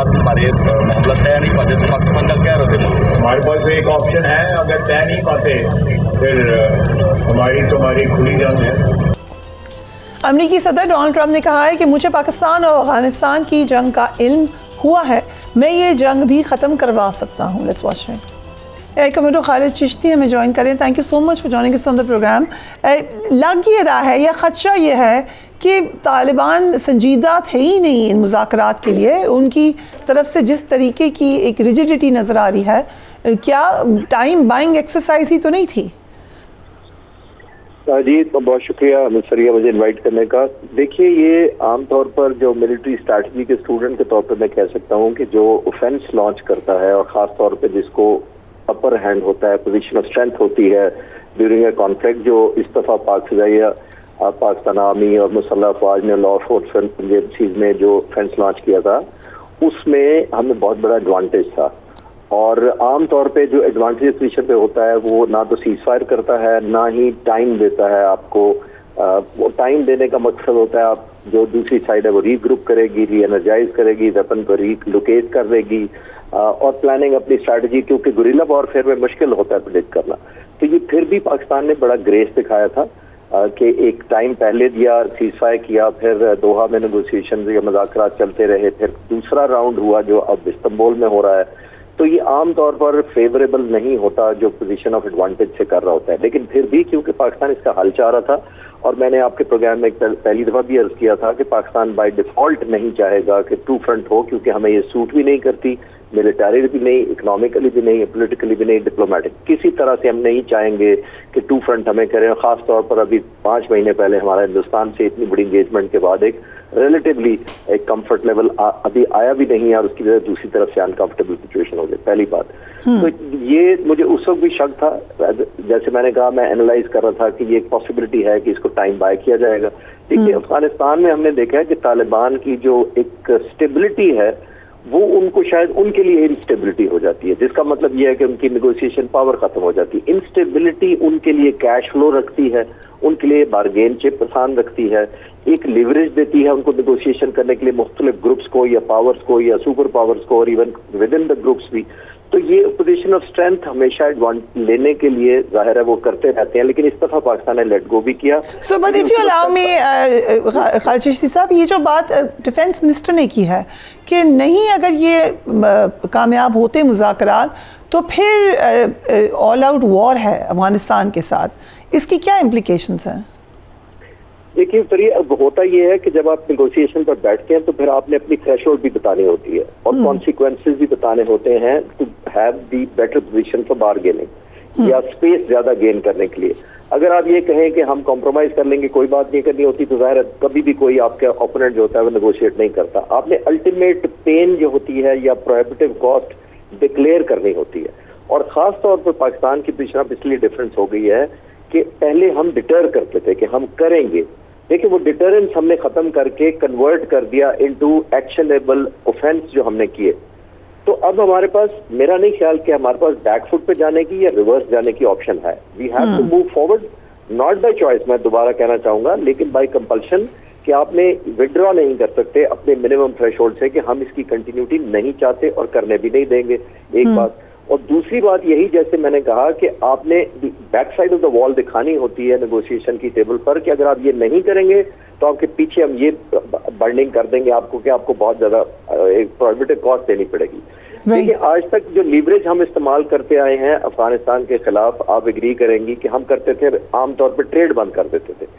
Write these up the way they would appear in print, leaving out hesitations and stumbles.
साथ हमारे मामला तय नहीं पाते तो पाकिस्तान का क्या रवैया? हमारे पास एक ऑप्शन है, अगर तय नहीं पाते फिर तुम्हारी खुली जंग है। अमरीकी सदर डोनाल्ड ट्रंप ने कहा है कि मुझे पाकिस्तान और अफगानिस्तान की जंग का इल्म हुआ है, मैं ये जंग भी ख़त्म करवा सकता हूँ। Let's watch it. Commentator Khalid Chishti हमें ज्वाइन करें। Thank you so much for joining us on the program. लग ये रहा है या खदशा ये है कि तालिबान संजीदा थे ही नहीं इन मुज़ाकरात के लिए, उनकी तरफ से जिस तरीके की एक रिजिडिटी नज़र आ रही है, क्या टाइम बाइंग एक्सरसाइज ही तो नहीं थी? जी तो बहुत शुक्रिया सरिया मुझे इनवाइट करने का। देखिए ये आमतौर पर जो मिलिट्री स्ट्रैटेजी के स्टूडेंट के तौर पर मैं कह सकता हूँ कि जो ऑफेंस लॉन्च करता है और ख़ास तौर पे जिसको अपर हैंड होता है, पोजीशन ऑफ स्ट्रेंथ होती है ड्यूरिंग ए कॉन्फ्लिक्ट, जो इस दफ़ा पाक फ़िज़ाइया पाकिस्तान आर्मी और मुसल्लह अफवाज ने लॉ फोर्स एजेंसीज में जो ऑफेंस लॉन्च किया था उसमें हमें बहुत बड़ा एडवांटेज था। और आम तौर पे जो एडवांटेज पोजीशन पे होता है वो ना तो सीज फायर करता है ना ही टाइम देता है आपको। वो टाइम देने का मकसद होता है आप जो दूसरी साइड है वो रीग्रुप करेगी, री एनर्जाइज करेगी, वेपन को रीलोकेट कर देगी और प्लानिंग अपनी स्ट्रैटेजी, क्योंकि गुरिल्ला वॉरफेयर में मुश्किल होता है प्रेडिक्ट करना। तो ये फिर भी पाकिस्तान ने बड़ा ग्रेस दिखाया था कि एक टाइम पहले दिया, सीज फायर किया, फिर दोहा में नेगोशिएशन या मुज़ाकरात चलते रहे, फिर दूसरा राउंड हुआ जो अब इस्तांबुल में हो रहा है। तो ये आम तौर पर फेवरेबल नहीं होता जो पोजीशन ऑफ एडवांटेज से कर रहा होता है, लेकिन फिर भी क्योंकि पाकिस्तान इसका हल चाह रहा था और मैंने आपके प्रोग्राम में पहली दफा भी अर्ज किया था कि पाकिस्तान बाय डिफॉल्ट नहीं चाहेगा कि टू फ्रंट हो, क्योंकि हमें ये सूट भी नहीं करती, मिलिटरी भी नहीं, इकोनॉमिकली भी नहीं, पॉलिटिकली भी नहीं, डिप्लोमेटिक किसी तरह से हम नहीं चाहेंगे कि टू फ्रंट हमें करें। खास तौर पर अभी 5 महीने पहले हमारा हिंदुस्तान से इतनी बड़ी इंगेजमेंट के बाद एक रिलेटिवली एक कंफर्ट लेवल अभी आया भी नहीं है और उसकी वजह दूसरी तरफ से अनकंफर्टेबल सिचुएशन हो गई, पहली बात। तो ये मुझे उस वक्त भी शक था, जैसे मैंने कहा मैं एनालाइज कर रहा था कि ये एक पॉसिबिलिटी है कि इसको टाइम बाय किया जाएगा। देखिए अफगानिस्तान में हमने देखा है कि तालिबान की जो एक स्टेबिलिटी है वो उनको शायद उनके लिए इंस्टेबिलिटी हो जाती है, जिसका मतलब ये है कि उनकी नेगोशिएशन पावर खत्म हो जाती है। इंस्टेबिलिटी उनके लिए कैश फ्लो रखती है, उनके लिए बारगेन चिप आसान रखती है, एक लिवरेज देती है उनको नेगोशिएशन करने के लिए मुख्तलिफ ग्रुप्स को या पावर्स को या सुपर पावर्स को और even with in the groups भी। तो ये पोजीशन ऑफ स्ट्रेंथ हमेशा लेने के लिए जाहिर है वो करते रहते हैं, लेकिन इस दफा पाकिस्तान ने लेट गो भी किया। So but if you allow me Khalid Chishti साहब, ये जो बात डिफेंस मिनिस्टर ने की है कि नहीं अगर ये कामयाब होते मुज़ाकरात तो फिर ऑल आउट वॉर है अफगानिस्तान के साथ, इसकी क्या इम्प्लीकेशंस हैं? देखिए फिर अब होता ये है कि जब आप नेगोशिएशन पर बैठते हैं तो फिर आपने अपनी थ्रेशोल्ड भी बतानी होती है और कॉन्सिक्वेंसेस भी बताने होते हैं to have the better position for bargaining या स्पेस ज्यादा गेन करने के लिए। अगर आप ये कहें कि हम कॉम्प्रोमाइज कर लेंगे, कोई बात नहीं करनी होती, तो जाहिर है कभी भी कोई आपका ओपोनेंट जो होता है वो नेगोशिएट नहीं करता। आपने अल्टीमेट पेन जो होती है या प्रोहिबिटिव कॉस्ट डिक्लेयर करनी होती है। और खास तौर पर पाकिस्तान की पोजीशन अब इसलिए डिफरेंस हो गई है कि पहले हम डिटर करते थे कि हम करेंगे, देखिए वो डिटरेंस हमने खत्म करके कन्वर्ट कर दिया इनटू एक्शनेबल ऑफेंस जो हमने किए। तो अब हमारे पास, मेरा नहीं ख्याल कि हमारे पास बैक फुट पे जाने की या रिवर्स जाने की ऑप्शन है। We have to move forward, not by choice, मैं दोबारा कहना चाहूंगा, लेकिन बाय कंपल्शन कि आपने विड्रॉ नहीं कर सकते अपने मिनिमम थ्रेशोल्ड से कि हम इसकी कंटिन्यूटी नहीं चाहते और करने भी नहीं देंगे, एक बात। और दूसरी बात यही, जैसे मैंने कहा कि आपने back side of the wall दिखानी होती है नेगोशिएशन की टेबल पर कि अगर आप ये नहीं करेंगे तो आपके पीछे हम ये बर्निंग कर देंगे आपको कि आपको बहुत ज्यादा एक प्रोहिबिटिव कॉस्ट देनी पड़ेगी। देखिए आज तक जो लीवरेज हम इस्तेमाल करते आए हैं अफगानिस्तान के खिलाफ, आप एग्री करेंगी कि हम करते थे आमतौर पर ट्रेड बंद कर देते थे,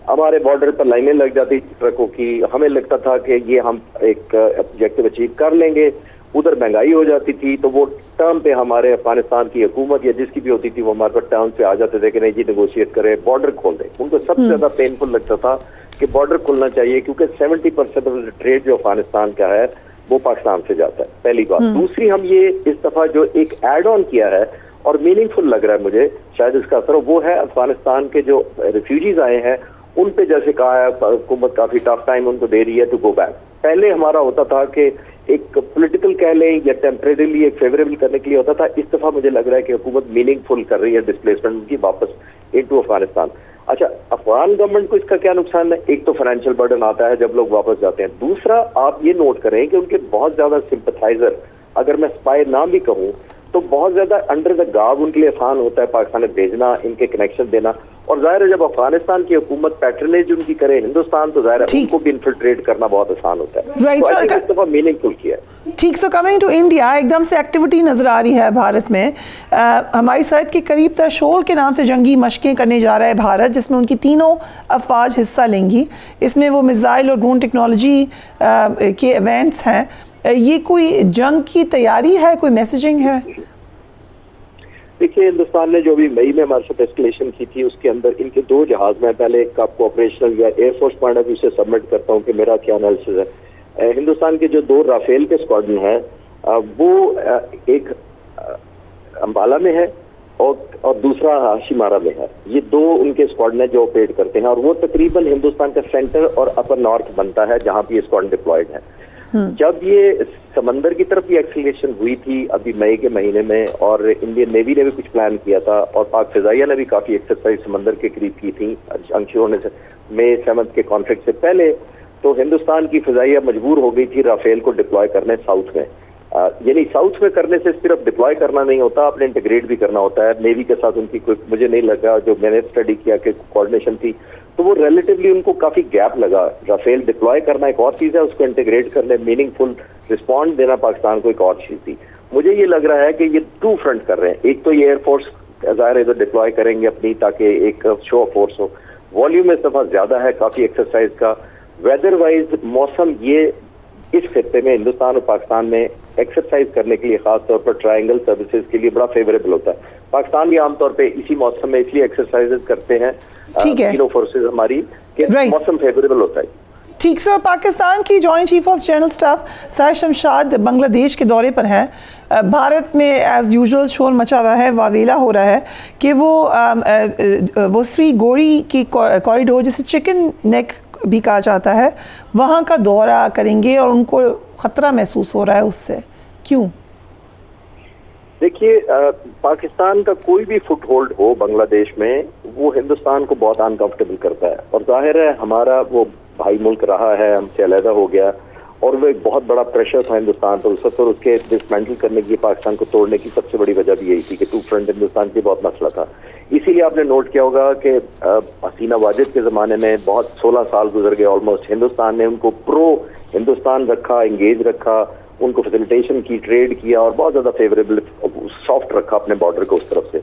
हमारे बॉर्डर पर लाइनें लग जाती ट्रकों की, हमें लगता था कि ये हम एक ऑब्जेक्टिव अचीव कर लेंगे, उधर महंगाई हो जाती थी तो वो टर्म पे हमारे अफगानिस्तान की हुकूमत या जिसकी भी होती थी वो हमारे पास टर्म पे आ जाते थे कि नहीं जी नेगोशिएट करें, बॉर्डर खोल दें। उनको सबसे ज्यादा पेनफुल लगता था कि बॉर्डर खुलना चाहिए, क्योंकि 70% ऑफ ट्रेड जो अफगानिस्तान का है वो पाकिस्तान से जाता है, पहली बात। दूसरी, हम ये इस दफा जो एक एड ऑन किया है और मीनिंगफुल लग रहा है मुझे, शायद इसका असर वो है अफगानिस्तान के जो रिफ्यूजीज आए हैं उन पे, जैसे कहा है हुकूमत काफी टफ टाइम उनको दे रही है टू गो बैक। पहले हमारा होता था कि एक पॉलिटिकल कह लें या टेम्परेरीली एक फेवरेबल करने के लिए होता था, इस दफा मुझे लग रहा है कि हुकूमत मीनिंगफुल कर रही है डिस्प्लेसमेंट की वापस इनटू अफगानिस्तान। अच्छा, अफगान गवर्नमेंट को इसका क्या नुकसान है? एक तो फाइनेंशियल बर्डन आता है जब लोग वापस जाते हैं। दूसरा, आप ये नोट करें कि उनके बहुत ज्यादा सिंपथाइजर, अगर मैं स्पाई ना भी कहूँ, तो बहुत ज्यादा अंडर द गार्ड उनके लिए आसान होता है पाकिस्तान में भेजना, इनके कनेक्शन देना। और जाहिर है जब अफगानिस्तान की हुकूमत पैटर्नेज उनकी करे हिंदुस्तान, तो जाहिर है उनको भी इन्फिल्ट्रेट करना बहुत आसान होता है। Right, तो sir. ऐसे इस दफा मीनिंगफुल किया है। ठीक, सो कमिंग टू इंडिया, एकदम से एक्टिविटी नज़र आ रही है भारत में। हमारी सरहद के करीब तरशोल के नाम से जंगी मशकें करने जा रहा है भारत, जिसमें उनकी तीनों अफवाज हिस्सा लेंगी। इसमें वो मिसाइल और ड्रोन टेक्नोलॉजी के इवेंट्स हैं। ये कोई जंग की तैयारी है, कोई मैसेजिंग है? देखिए, हिंदुस्तान ने जो भी मई में हमारे साथ एस्केलेशन की थी, उसके अंदर इनके 2 जहाज में, पहले एक आपको ऑपरेशनल या एयरफोर्स पॉइंट ऑफ व्यू से सबमिट करता हूँ कि मेरा क्या एनालिसिस है। हिंदुस्तान के जो 2 राफेल के स्क्वाड्रन है, वो एक अंबाला में है और दूसरा हाशिमारा में है। ये 2 उनके स्क्वाड्रन है जो ऑपरेट करते हैं, और वो तकरीबन हिंदुस्तान का सेंटर और अपर नॉर्थ बनता है जहाँ पे ये स्क्वाड्रन डिप्लॉयड है। जब ये समंदर की तरफ ये एक्सीलरेशन हुई थी अभी मई के महीने में, और इंडियन नेवी ने भी कुछ प्लान किया था, और पाक फिजाइया ने भी काफी एक्सरसाइज समंदर के करीब की थी अंश होने से मई 7 के कॉन्फ्लिक्ट से पहले, तो हिंदुस्तान की फिजाइया मजबूर हो गई थी राफेल को डिप्लॉय करने साउथ में। यानी साउथ में करने से सिर्फ डिप्लॉय करना नहीं होता, आपने इंटीग्रेट भी करना होता है। नेवी के साथ उनकी कोई, मुझे नहीं लगा, जो मैंने स्टडी किया कि कोऑर्डिनेशन थी, तो वो रिलेटिवली उनको काफी गैप लगा। राफेल डिप्लॉय करना एक और चीज है, उसको इंटीग्रेट करने, मीनिंगफुल रिस्पॉन्स देना पाकिस्तान को एक और चीज थी। मुझे ये लग रहा है कि ये 2 फ्रंट कर रहे हैं। एक तो ये एयरफोर्स ज़ाहिर है तो डिप्लॉय करेंगे अपनी, ताकि एक शो ऑफ फोर्स हो। वॉल्यूम इस दफा ज्यादा है काफी एक्सरसाइज का। वेदर वाइज मौसम ये इस खत्ते में, हिंदुस्तान और पाकिस्तान में एक्सरसाइज करने के लिए, खास तौर पर ट्रायंगल सर्विसेज के लिए बड़ा फेवरेबल होता है। पाकिस्तान भी आमतौर पे इसी मौसम में इसलिए एक्सरसाइजेज करते हैं, तीनों फोर्सेज हमारी, कि मौसम फेवरेबल होता है। ठीक, सो पाकिस्तान की joint chief of general staff Sahir Shamshad Bangladesh के दौरे पर हैं। भारत में एज यूजुअल शोर मचा हुआ है, वावेला हो रहा है कि वो श्री गोरी की कॉरिडोर, जिसे चिकन नेक भी कहा जाता है, वहाँ का दौरा करेंगे और उनको खतरा महसूस हो रहा है उससे। क्यों? देखिए, पाकिस्तान का कोई भी फुट होल्ड हो बांग्लादेश में, वो हिंदुस्तान को बहुत अनकंफर्टेबल करता है। और जाहिर है हमारा वो भाई मुल्क रहा है, हमसे अलहदा हो गया, और वो एक बहुत बड़ा प्रेशर था हिंदुस्तान पर उस वक्त, और उसके डिसमेंटल करने की, पाकिस्तान को तोड़ने की सबसे बड़ी वजह भी यही थी कि 2 फ्रंट हिंदुस्तान की बहुत मसला था। इसीलिए आपने नोट किया होगा कि हसीना वाजिद के ज़माने में बहुत 16 साल गुजर गए ऑलमोस्ट, हिंदुस्तान ने उनको प्रो हिंदुस्तान रखा, इंगेज रखा, उनको फैसिलिटेशन की, ट्रेड किया, और बहुत ज़्यादा फेवरेबल सॉफ्ट रखा अपने बॉर्डर को उस तरफ से।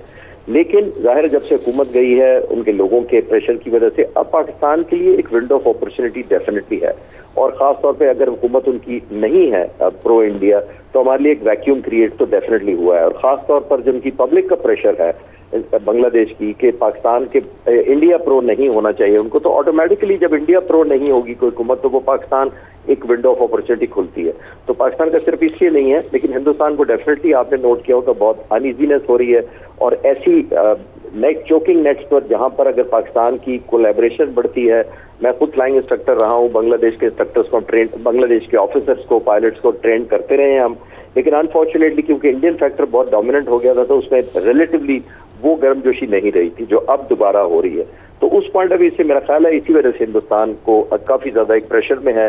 लेकिन जाहिर है जब से हुकूमत गई है, उनके लोगों के प्रेशर की वजह से अब पाकिस्तान के लिए एक विंडो ऑफ अपॉर्चुनिटी डेफिनेटली है। और ख़ास तौर पे अगर हुकूमत उनकी नहीं है प्रो इंडिया, तो हमारे लिए एक वैक्यूम क्रिएट तो डेफिनेटली हुआ है। और ख़ास तौर पर जो उनकी पब्लिक का प्रेशर है बांग्लादेश की कि पाकिस्तान के इंडिया प्रो नहीं होना चाहिए उनको, तो ऑटोमेटिकली जब इंडिया प्रो नहीं होगी कोई हुकूमत, तो वो पाकिस्तान एक विंडो ऑफ अपॉर्चुनिटी खुलती है। तो पाकिस्तान का सिर्फ इसलिए नहीं है, लेकिन हिंदुस्तान को डेफिनेटली आपने नोट किया होगा बहुत अनइजीनेस हो रही है। और ऐसी नेक चोकिंग नेट्स पर जहां पर अगर पाकिस्तान की कोलैबोरेशन बढ़ती है, मैं खुद फ्लाइंग इंस्ट्रक्टर रहा हूं, बांग्लादेश के इंस्ट्रक्टर्स को ट्रेन, बांग्लादेश के ऑफिसर्स को, पायलट्स को ट्रेन करते रहे हैं हम, लेकिन अनफॉर्चुनेटली क्योंकि इंडियन फैक्टर बहुत डोमिनेंट हो गया था, तो उसमें रिलेटिवली वो गर्मजोशी नहीं रही थी जो अब दोबारा हो रही है। तो उस पॉइंट ऑफ व्यू से मेरा ख्याल है इसी वजह से हिंदुस्तान को काफी ज्यादा एक प्रेशर में है